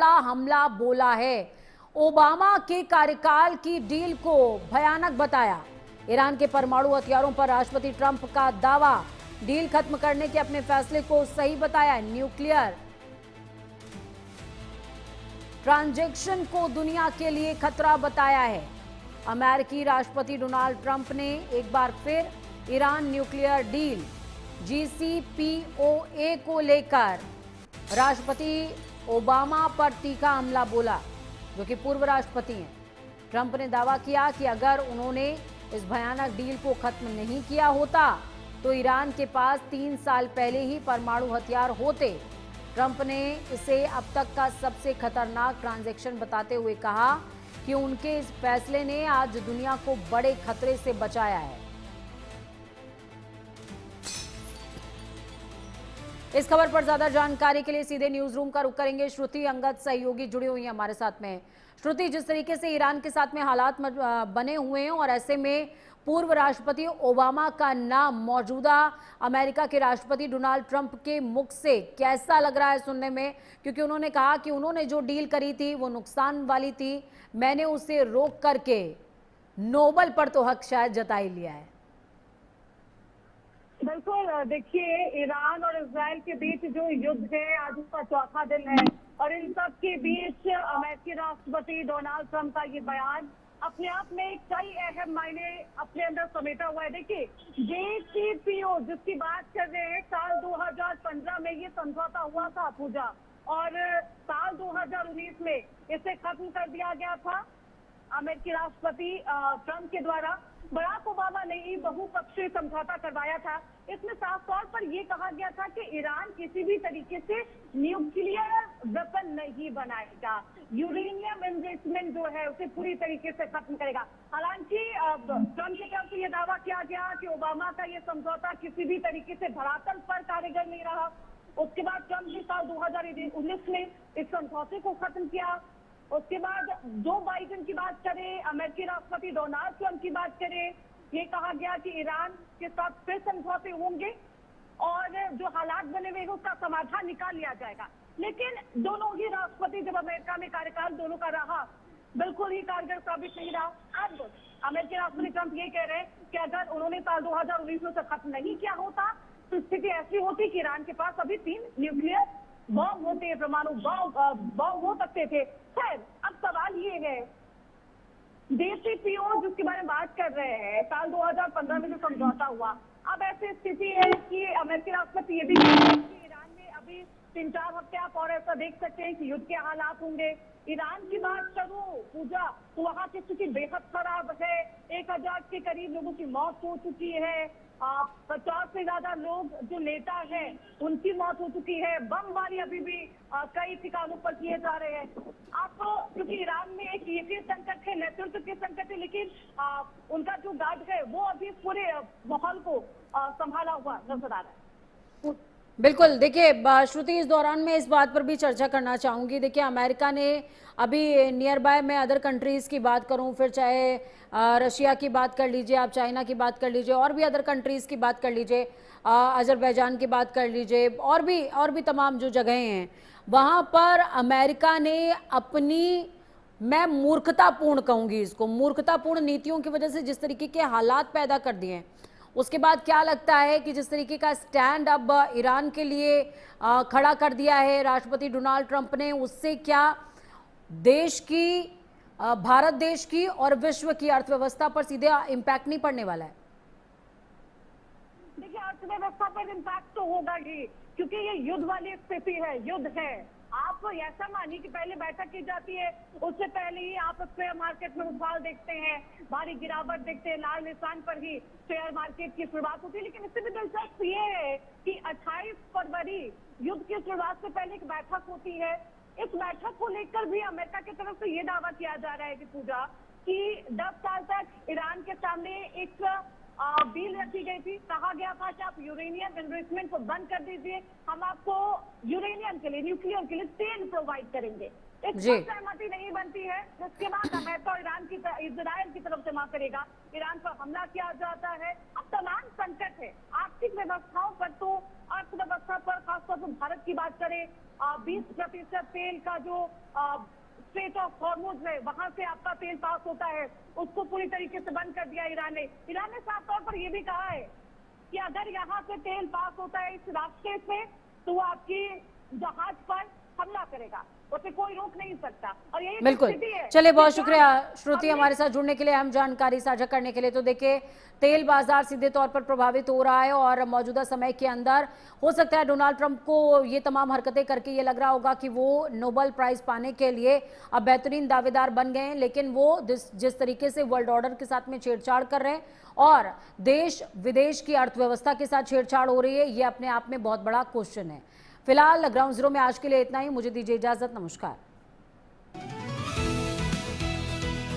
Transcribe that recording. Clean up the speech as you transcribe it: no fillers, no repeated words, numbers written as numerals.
बड़ा हमला बोला है। ओबामा के कार्यकाल की डील को भयानक बताया। ईरान के परमाणु हथियारों पर राष्ट्रपति ट्रंप का दावा। डील खत्म करने के अपने फैसले को सही बताया। न्यूक्लियर ट्रांजैक्शन को दुनिया के लिए खतरा बताया है। अमेरिकी राष्ट्रपति डोनाल्ड ट्रंप ने एक बार फिर ईरान न्यूक्लियर डील JCPOA को लेकर राष्ट्रपति ओबामा पर तीखा हमला बोला, जो कि पूर्व राष्ट्रपति हैं। ट्रंप ने दावा किया कि अगर उन्होंने इस भयानक डील को खत्म नहीं किया होता तो ईरान के पास 3 साल पहले ही परमाणु हथियार होते। ट्रंप ने इसे अब तक का सबसे खतरनाक ट्रांजैक्शन बताते हुए कहा कि उनके इस फैसले ने आज दुनिया को बड़े खतरे से बचाया है। इस खबर पर ज्यादा जानकारी के लिए सीधे न्यूज रूम का रुख करेंगे। श्रुति अंगद सहयोगी जुड़ी हुई है हमारे साथ में। श्रुति, जिस तरीके से ईरान के साथ में हालात बने हुए हैं और ऐसे में पूर्व राष्ट्रपति ओबामा का नाम मौजूदा अमेरिका के राष्ट्रपति डोनाल्ड ट्रंप के मुख से कैसा लग रहा है सुनने में? क्योंकि उन्होंने कहा कि उन्होंने जो डील करी थी वो नुकसान वाली थी, मैंने उसे रोक करके नोबल पर तो हक शायद जता ही लिया है। बिल्कुल, देखिए ईरान और इजराइल के बीच जो युद्ध है आज उसका चौथा दिन है और इन सब के बीच अमेरिकी राष्ट्रपति डोनाल्ड ट्रंप का ये बयान अपने आप में कई अहम मायने अपने अंदर समेटा हुआ है। देखिए JCPOA जिसकी बात कर रहे हैं, साल 2015 में ये समझौता हुआ था पूजा, और साल 2019 में इसे खत्म कर दिया गया था अमेरिकी राष्ट्रपति ट्रंप के द्वारा। बराक ओबामा ने ही बहुपक्षीय समझौता करवाया था। इसमें साफ तौर पर यह कहा गया था कि ईरान किसी भी तरीके से न्यूक्लियर वेपन नहीं बनाएगा, यूरेनियम एनरिचमेंट जो है उसे पूरी तरीके से खत्म करेगा। हालांकि ट्रंप की तरफ से यह दावा किया गया कि ओबामा का यह समझौता किसी भी तरीके से धरातल पर कार्यगर नहीं रहा। उसके बाद ट्रंप ने साल 2019 में इस समझौते को खत्म किया। उसके बाद जो बाइडेन की बात करें, अमेरिकी राष्ट्रपति डोनाल्ड ट्रंप की बात करें, ये कहा गया कि ईरान के साथ फिर समझौते होंगे और जो हालात बने हुए हैं उसका समाधान निकाल लिया जाएगा। लेकिन दोनों ही राष्ट्रपति जब अमेरिका में कार्यकाल दोनों का रहा, बिल्कुल ही कारगर साबित नहीं रहा। अब अमेरिकी राष्ट्रपति ट्रंप ये कह रहे हैं कि अगर उन्होंने साल 2019 में उसे खत्म नहीं किया होता तो स्थिति ऐसी होती कि ईरान के पास अभी 3 न्यूक्लियर बॉम्ब होते, परमाणु बॉम्ब हो सकते थे। खैर, अब सवाल ये है JCPOA जिसके बारे में बात कर रहे हैं, साल 2015 में जो समझौता हुआ, अब ऐसी स्थिति है कि अमेरिकी राष्ट्रपति ये भी कह रहे हैं कि ईरान में अभी 3-4 हफ्ते आप और ऐसा देख सकते हैं कि युद्ध के हालात होंगे। ईरान की बात करूं पूजा, तो वहां की स्थिति बेहद खराब है। 1000 के करीब लोगों की मौत हो चुकी है। 50 से ज्यादा लोग जो नेता हैं उनकी मौत हो चुकी है। बमबारी अभी भी कई ठिकानों पर किए जा रहे हैं। आपको क्योंकि ईरान में एक ये संकट है, नेतृत्व के संकट है, लेकिन उनका जो गार्ड है वो अभी पूरे माहौल को संभाला हुआ नजर आ रहा है। बिल्कुल, देखिए श्रुति, इस दौरान मैं इस बात पर भी चर्चा करना चाहूंगी। देखिए अमेरिका ने अभी नियर बाय मैं अदर कंट्रीज की बात करूं, फिर चाहे रशिया की बात कर लीजिए, आप चाइना की बात कर लीजिए, और भी अदर कंट्रीज की बात कर लीजिए, अजरबैजान की बात कर लीजिए, और भी तमाम जो जगहें हैं, वहां पर अमेरिका ने अपनी, मैं मूर्खतापूर्ण कहूंगी इसको, मूर्खतापूर्ण नीतियों की वजह से जिस तरीके के हालात पैदा कर दिए हैं, उसके बाद क्या लगता है कि जिस तरीके का स्टैंड अब ईरान के लिए खड़ा कर दिया है राष्ट्रपति डोनाल्ड ट्रंप ने, उससे क्या देश की, भारत देश की और विश्व की अर्थव्यवस्था पर सीधे इम्पैक्ट नहीं पड़ने वाला है? देखिए अर्थव्यवस्था पर इम्पैक्ट तो होगा ही, क्योंकि ये युद्ध वाली स्थिति है, युद्ध है। आप ऐसा मानिए कि पहले बैठक की जाती है, उससे पहले ही आप शेयर मार्केट में उछाल देखते हैं, भारी गिरावट देखते हैं, लाल निशान पर ही शेयर मार्केट की शुरुआत होती है। लेकिन इससे भी दिलचस्प ये है कि 28 फरवरी युद्ध की शुरुआत से पहले एक बैठक होती है। इस बैठक को लेकर भी अमेरिका की तरफ से ये दावा किया जा रहा है कि पूजा कि 10 साल तक ईरान के सामने एक डील रखी गई थी। कहा गया था कि आप यूरेनियम एनरिचमेंट को बंद कर दीजिए, हम आपको यूरेनियम के लिए, न्यूक्लियर के लिए तेल प्रोवाइड करेंगे। इस जी। पर सहमति नहीं बनती है, जिसके बाद अमेरिका और इजराइल की तरफ से माफ करेगा, ईरान पर हमला किया जाता है। अब तमाम संकट है आर्थिक व्यवस्थाओं पर, तो अर्थव्यवस्था पर, खासतौर पर भारत की बात करें, 20% तेल का जो स्ट्रेट ऑफ हॉर्मुज है, वहां से आपका तेल पास होता है, उसको पूरी तरीके से बंद कर दिया ईरान ने। ईरान ने साफ तौर पर यह भी कहा है कि अगर यहाँ से तेल पास होता है इस रास्ते से, तो वो आपकी जहाज पर हमला करेगा, उसे कोई रोक नहीं सकता। और यही बिल्कुल। स्थिति है। चलिए, बहुत शुक्रिया श्रुति हमारे साथ जुड़ने के लिए, अहम जानकारी साझा करने के लिए। तो देखिए, तेल बाजार सीधे तौर पर प्रभावित हो रहा है और मौजूदा समय के अंदर हो सकता है डोनाल्ड ट्रंप को ये तमाम हरकतें करके ये लग रहा होगा कि वो नोबेल प्राइज पाने के लिए अब बेहतरीन दावेदार बन गए हैं, लेकिन वो जिस तरीके से वर्ल्ड ऑर्डर के साथ में छेड़छाड़ कर रहे हैं और देश विदेश की अर्थव्यवस्था के साथ छेड़छाड़ हो रही है, ये अपने आप में बहुत बड़ा क्वेश्चन है। फिलहाल ग्राउंड जीरो में आज के लिए इतना ही। मुझे दीजिए इजाजत। नमस्कार।